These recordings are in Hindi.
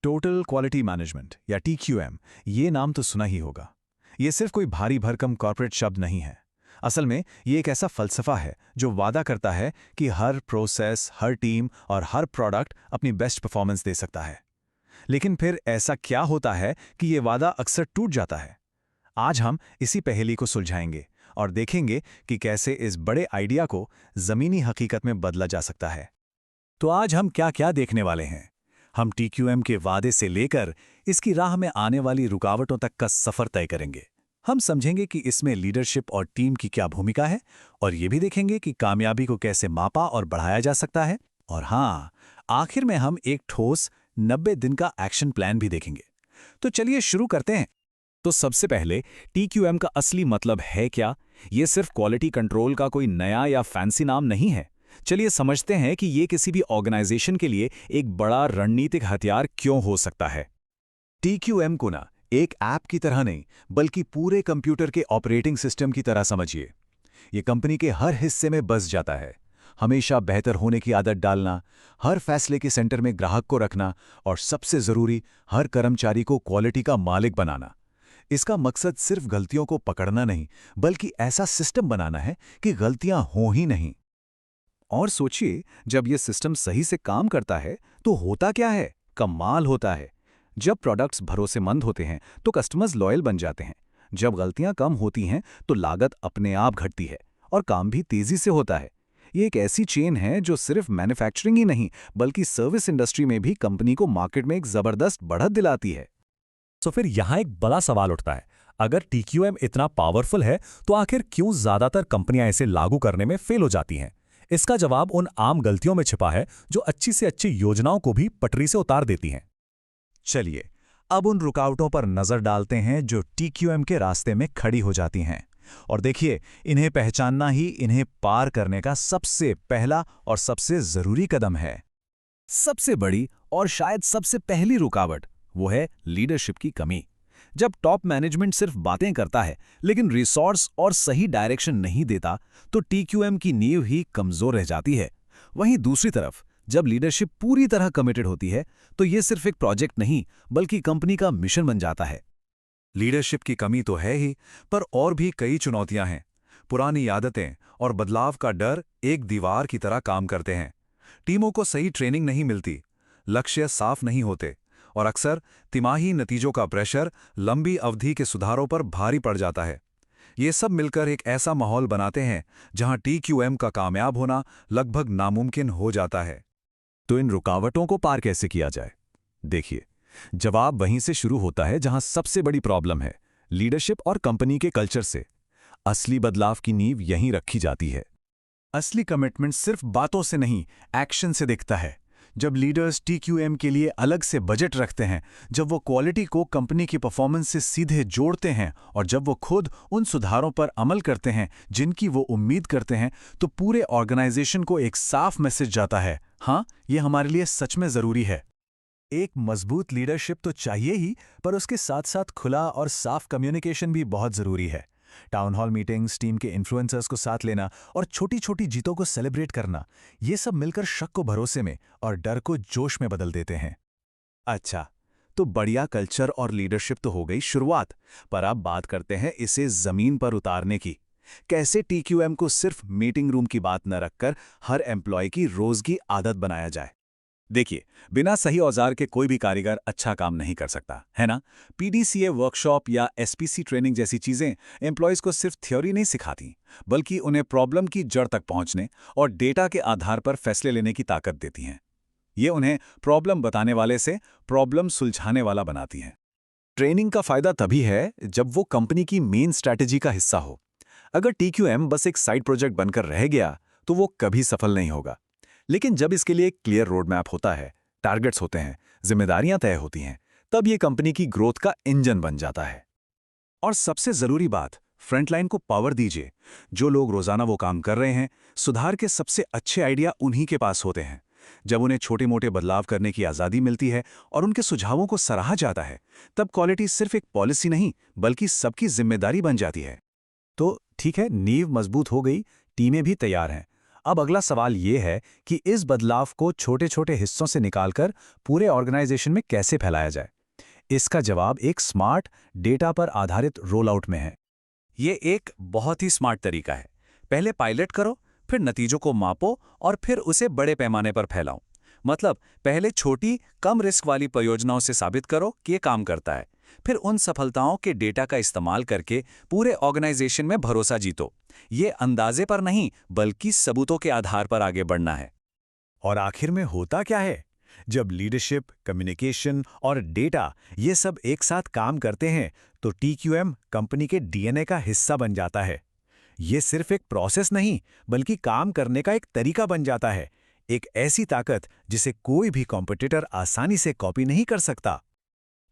टोटल क्वालिटी मैनेजमेंट या TQM, ये नाम तो सुना ही होगा। ये सिर्फ कोई भारी भरकम कॉर्पोरेट शब्द नहीं है। असल में ये एक ऐसा फलसफा है जो वादा करता है कि हर प्रोसेस, हर टीम और हर प्रोडक्ट अपनी बेस्ट परफॉर्मेंस दे सकता है। लेकिन फिर ऐसा क्या होता है कि ये वादा अक्सर टूट जाता है? आज हम इसी पहेली को सुलझाएंगे और देखेंगे कि कैसे इस बड़े आइडिया को ज़मीनी हकीकत में बदला जा सकता है। तो आज हम क्या क्या देखने वाले हैं? हम TQM के वादे से लेकर इसकी राह में आने वाली रुकावटों तक का सफर तय करेंगे। हम समझेंगे कि इसमें लीडरशिप और टीम की क्या भूमिका है और ये भी देखेंगे कि कामयाबी को कैसे मापा और बढ़ाया जा सकता है। और हाँ, आखिर में हम एक ठोस 90 दिन का एक्शन प्लान भी देखेंगे। तो चलिए शुरू करते हैं। तो सबसे पहले TQM का असली मतलब है क्या? ये सिर्फ क्वालिटी कंट्रोल का कोई नया या फैंसी नाम नहीं है। चलिए समझते हैं कि ये किसी भी ऑर्गेनाइजेशन के लिए एक बड़ा रणनीतिक हथियार क्यों हो सकता है। TQM को ना एक ऐप की तरह नहीं, बल्कि पूरे कंप्यूटर के ऑपरेटिंग सिस्टम की तरह समझिए। ये कंपनी के हर हिस्से में बस जाता है। हमेशा बेहतर होने की आदत डालना, हर फैसले के सेंटर में ग्राहक को रखना और सबसे जरूरी, हर कर्मचारी को क्वालिटी का मालिक बनाना। इसका मकसद सिर्फ गलतियों को पकड़ना नहीं, बल्कि ऐसा सिस्टम बनाना है कि गलतियां हो ही नहीं। और सोचिए, जब यह सिस्टम सही से काम करता है तो होता क्या है? कमाल होता है। जब प्रोडक्ट्स भरोसेमंद होते हैं तो कस्टमर्स लॉयल बन जाते हैं। जब गलतियां कम होती हैं तो लागत अपने आप घटती है और काम भी तेजी से होता है। ये एक ऐसी चेन है जो सिर्फ मैन्युफैक्चरिंग ही नहीं, बल्कि सर्विस इंडस्ट्री में भी कंपनी को मार्केट में एक जबरदस्त बढ़त दिलाती है। तो फिर यहाँ एक बड़ा सवाल उठता है, अगर TQM इतना पावरफुल है तो आखिर क्यों ज्यादातर कंपनियां इसे लागू करने में फेल हो जाती हैं? इसका जवाब उन आम गलतियों में छिपा है जो अच्छी से अच्छी योजनाओं को भी पटरी से उतार देती हैं। चलिए अब उन रुकावटों पर नजर डालते हैं जो TQM के रास्ते में खड़ी हो जाती हैं। और देखिए, इन्हें पहचानना ही इन्हें पार करने का सबसे पहला और सबसे जरूरी कदम है। सबसे बड़ी और शायद सबसे पहली रुकावट वो है लीडरशिप की कमी। जब टॉप मैनेजमेंट सिर्फ बातें करता है लेकिन रिसोर्स और सही डायरेक्शन नहीं देता तो TQM की नींव ही कमजोर रह जाती है। वहीं दूसरी तरफ जब लीडरशिप पूरी तरह कमिटेड होती है तो ये सिर्फ एक प्रोजेक्ट नहीं, बल्कि कंपनी का मिशन बन जाता है। लीडरशिप की कमी तो है ही, पर और भी कई चुनौतियां हैं। पुरानी आदतें और बदलाव का डर एक दीवार की तरह काम करते हैं। टीमों को सही ट्रेनिंग नहीं मिलती, लक्ष्य साफ नहीं होते और अक्सर तिमाही नतीजों का प्रेशर लंबी अवधि के सुधारों पर भारी पड़ जाता है। ये सब मिलकर एक ऐसा माहौल बनाते हैं जहां TQM का कामयाब होना लगभग नामुमकिन हो जाता है। तो इन रुकावटों को पार कैसे किया जाए? देखिए, जवाब वहीं से शुरू होता है जहां सबसे बड़ी प्रॉब्लम है, लीडरशिप और कंपनी के कल्चर से। असली बदलाव की नींव यहीं रखी जाती है। असली कमिटमेंट सिर्फ बातों से नहीं, एक्शन से दिखता है। जब लीडर्स TQM के लिए अलग से बजट रखते हैं, जब वो क्वालिटी को कंपनी की परफॉर्मेंस से सीधे जोड़ते हैं और जब वो खुद उन सुधारों पर अमल करते हैं जिनकी वो उम्मीद करते हैं, तो पूरे ऑर्गेनाइजेशन को एक साफ मैसेज जाता है, हाँ, ये हमारे लिए सच में जरूरी है। एक मजबूत लीडरशिप तो चाहिए ही, पर उसके साथ साथ खुला और साफ कम्युनिकेशन भी बहुत जरूरी है। टाउन हॉल मीटिंग्स, टीम के इन्फ्लुएंसर्स को साथ लेना और छोटी छोटी जीतों को सेलिब्रेट करना, ये सब मिलकर शक को भरोसे में और डर को जोश में बदल देते हैं। अच्छा, तो बढ़िया कल्चर और लीडरशिप तो हो गई शुरुआत, पर अब बात करते हैं इसे जमीन पर उतारने की। कैसे TQM को सिर्फ मीटिंग रूम की बात न रखकर हर एम्प्लॉय की रोज की आदत बनाया जाए। देखिए, बिना सही औजार के कोई भी कारीगर अच्छा काम नहीं कर सकता, है ना? PDCA वर्कशॉप या SPC ट्रेनिंग जैसी चीजें एम्प्लॉयज को सिर्फ थ्योरी नहीं सिखाती, बल्कि उन्हें प्रॉब्लम की जड़ तक पहुंचने और डेटा के आधार पर फैसले लेने की ताकत देती हैं। ये उन्हें प्रॉब्लम बताने वाले से प्रॉब्लम सुलझाने वाला बनाती हैं। ट्रेनिंग का फायदा तभी है जब वो कंपनी की मेन स्ट्रैटेजी का हिस्सा हो। अगर TQM बस एक साइड प्रोजेक्ट बनकर रह गया तो वो कभी सफल नहीं होगा। लेकिन जब इसके लिए एक क्लियर रोड मैप होता है, टारगेट्स होते हैं, जिम्मेदारियां तय होती हैं, तब ये कंपनी की ग्रोथ का इंजन बन जाता है। और सबसे जरूरी बात, फ्रंटलाइन को पावर दीजिए। जो लोग रोजाना वो काम कर रहे हैं, सुधार के सबसे अच्छे आइडिया उन्हीं के पास होते हैं। जब उन्हें छोटे मोटे बदलाव करने की आज़ादी मिलती है और उनके सुझावों को सराहा जाता है, तब क्वालिटी सिर्फ एक पॉलिसी नहीं, बल्कि सबकी जिम्मेदारी बन जाती है। तो ठीक है, नींव मजबूत हो गई, टीमें भी तैयार हैं। अब अगला सवाल ये है कि इस बदलाव को छोटे-छोटे हिस्सों से निकालकर पूरे ऑर्गेनाइजेशन में कैसे फैलाया जाए। इसका जवाब एक स्मार्ट, डेटा पर आधारित रोल आउट में है। ये एक बहुत ही स्मार्ट तरीका है। पहले पायलट करो, फिर नतीजों को मापो और फिर उसे बड़े पैमाने पर फैलाओ। मतलब पहले छोटी, कम रिस्क वाली परियोजनाओं से साबित करो कि ये काम करता है। फिर उन सफलताओं के डेटा का इस्तेमाल करके पूरे ऑर्गेनाइजेशन में भरोसा जीतो। ये अंदाजे पर नहीं, बल्कि सबूतों के आधार पर आगे बढ़ना है। और आखिर में होता क्या है? जब लीडरशिप, कम्युनिकेशन और डेटा ये सब एक साथ काम करते हैं तो TQM कंपनी के DNA का हिस्सा बन जाता है। ये सिर्फ एक प्रोसेस नहीं, बल्कि काम करने का एक तरीका बन जाता है। एक ऐसी ताकत जिसे कोई भी कॉम्पिटिटर आसानी से कॉपी नहीं कर सकता।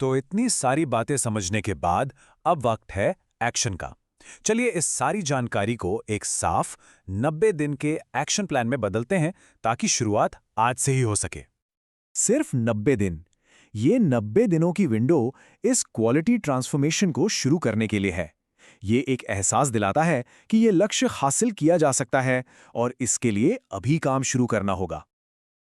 तो इतनी सारी बातें समझने के बाद अब वक्त है एक्शन का। चलिए इस सारी जानकारी को एक साफ 90 दिन के एक्शन प्लान में बदलते हैं ताकि शुरुआत आज से ही हो सके। सिर्फ 90 दिन। ये 90 दिनों की विंडो इस क्वालिटी ट्रांसफॉर्मेशन को शुरू करने के लिए है। ये एक एहसास दिलाता है कि ये लक्ष्य हासिल किया जा सकता है और इसके लिए अभी काम शुरू करना होगा।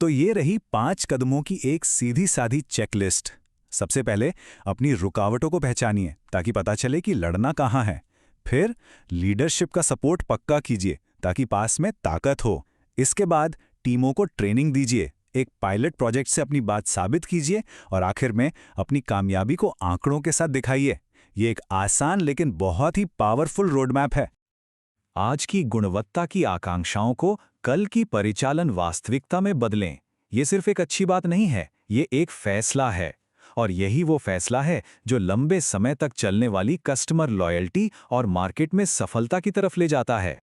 तो ये रही 5 कदमों की एक सीधी साधी चेकलिस्ट। सबसे पहले अपनी रुकावटों को पहचानिए ताकि पता चले कि लड़ना कहाँ है। फिर लीडरशिप का सपोर्ट पक्का कीजिए ताकि पास में ताकत हो। इसके बाद टीमों को ट्रेनिंग दीजिए, एक पायलट प्रोजेक्ट से अपनी बात साबित कीजिए और आखिर में अपनी कामयाबी को आंकड़ों के साथ दिखाइए। ये एक आसान लेकिन बहुत ही पावरफुल रोडमैप है। आज की गुणवत्ता की आकांक्षाओं को कल की परिचालन वास्तविकता में बदलें। ये सिर्फ एक अच्छी बात नहीं है, ये एक फैसला है। और यही वो फैसला है जो लंबे समय तक चलने वाली कस्टमर लॉयल्टी और मार्केट में सफलता की तरफ ले जाता है।